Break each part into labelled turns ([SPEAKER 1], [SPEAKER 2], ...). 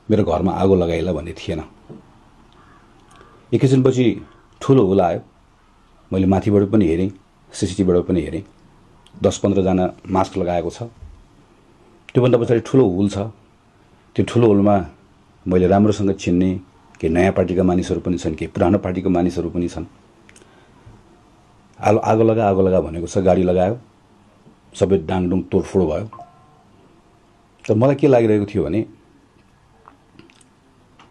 [SPEAKER 1] मेरो घरमा आगो लगाइला भन्ने थिएन। एकैछिनपछि ठुलो हुल आयो। मैले माथिबाट पनि हेरेँ, सिसिटिभीबाट पनि हेरेँ। 10-15 जना मास्क लगाएको छ। त्योभन्दा पछाडि ठुलो हुल छ। त्यो ठुलो हुलमा मैले राम्रोसँग चिन्ने केही नयाँ पार्टीका मानिसहरू पनि छन्, केही पुरानो पार्टीका मानिसहरू पनि छन्। आगो लगा भनेको छ, गाडी लगायो, सबै डाङडुङ तोडफोड भयो। तर मलाई के लागिरहेको थियो भने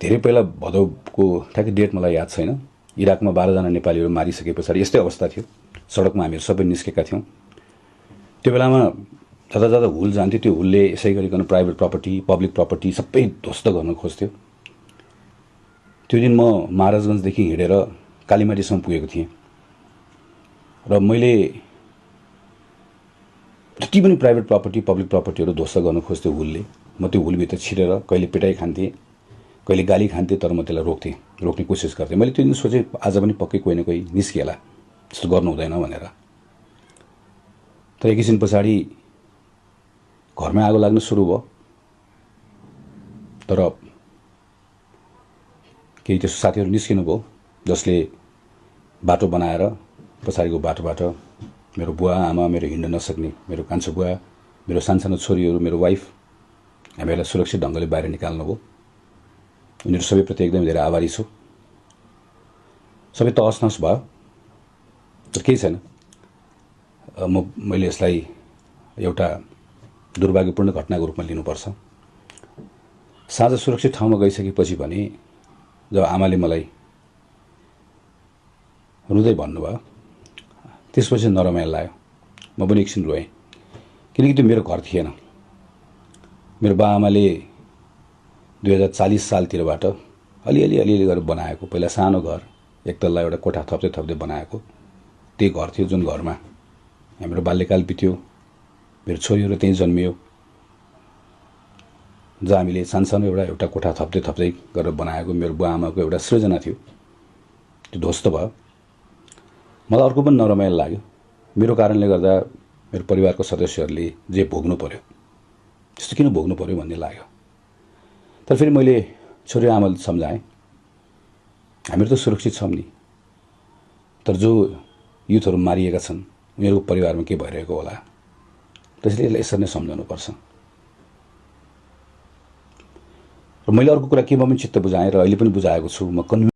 [SPEAKER 1] धेरै पहिला भदौको ठ्याक्कै डेट मलाई याद छैन, इराकमा 12 जना नेपालीहरू मारिसके पछाडि यस्तै अवस्था थियो। सडकमा हामीहरू सबै निस्केका थियौँ। त्यो बेलामा जता जता हुल जान्थ्यो त्यो हुलले यसै गरिकन प्राइभेट प्रपर्टी, पब्लिक प्रपर्टी सबै ध्वस्त गर्न खोज्थ्यो। त्यो दिन म महाराजगञ्जदेखि हिँडेर कालीमाटीसम्म पुगेको थिएँ र मैले जति पनि प्राइभेट प्रपर्टी, पब्लिक प्रपर्टीहरू ध्वस्त गर्न खोज्थ्यो हुलले। म त्यो हुलभित्र छिरेर कहिले पिटाइ खान्थेँ, कहिले गाली खान्थेँ, तर म त्यसलाई रोक्ने कोसिस गर्थेँ। मैले त्यो दिन सोचेँ आज पनि पक्कै कोही न कोही निस्किएला, त्यस्तो गर्नु हुँदैन भनेर। तर एकैछिन पछाडि घरमै आगो लाग्न सुरु भयो। तर केही त्यस्तो साथीहरू निस्किनु भयो जसले बाटो बनाएर पछाडिको बाटोबाट मेरो बुवा आमा, मेरो हिँड्न नसक्ने मेरो कान्छो बुवा, मेरो सानसानो छोरीहरू, मेरो वाइफ, हामीहरूलाई सुरक्षित ढङ्गले बाहिर निकाल्नुभयो। उनीहरू सबैप्रति एकदमै धेरै आभारी छु। सबै तहस नहस भयो, तर केही छैन। मैले यसलाई एउटा दुर्भाग्यपूर्ण घटनाको रूपमा लिनुपर्छ। साँझ सुरक्षित ठाउँमा गइसकेपछि भने जब आमाले मलाई रुँदै भन्नुभयो, त्यसपछि नरमाइलो लाग्यो। म पनि एकछिन रोएँ, किनकि त्यो मेरो घर थिएन। मेरो बाआमाले 2040 सालतिरबाट अलिअलि गरेर बनाएको, पहिला सानो घर, एक तल्ला एउटा कोठा थप्दै बनाएको त्यही घर थियो, जुन घरमा हाम्रो बाल्यकाल बित्यो। मेरो छोरीहरू त्यहीँ जन्मियो, जहाँ हामीले सानसानो एउटा कोठा थप्दै गरेर बनाएको मेरो बुवा आमाको एउटा सृजना थियो, त्यो ध्वस्त भयो। मलाई अर्को पनि नरमाइलो लाग्यो। मेरो कारणले गर्दा मेरो परिवारको सदस्यहरूले जे भोग्नु पर्यो, त्यस्तो किन भोग्नु पर्यो भन्ने लाग्यो। तर फेरि मैले छोरी आमाले सम्झाएँ, हामीहरू त सुरक्षित छौँ नि, तर जो युथहरू मारिएका छन् उनीहरूको परिवारमा के भइरहेको होला, त्यसैले यसरी नै सम्झाउनुपर्छ। र मैले अर्को कुरा केमा पनि चित्त बुझाएँ र अहिले पनि बुझाएको छु। म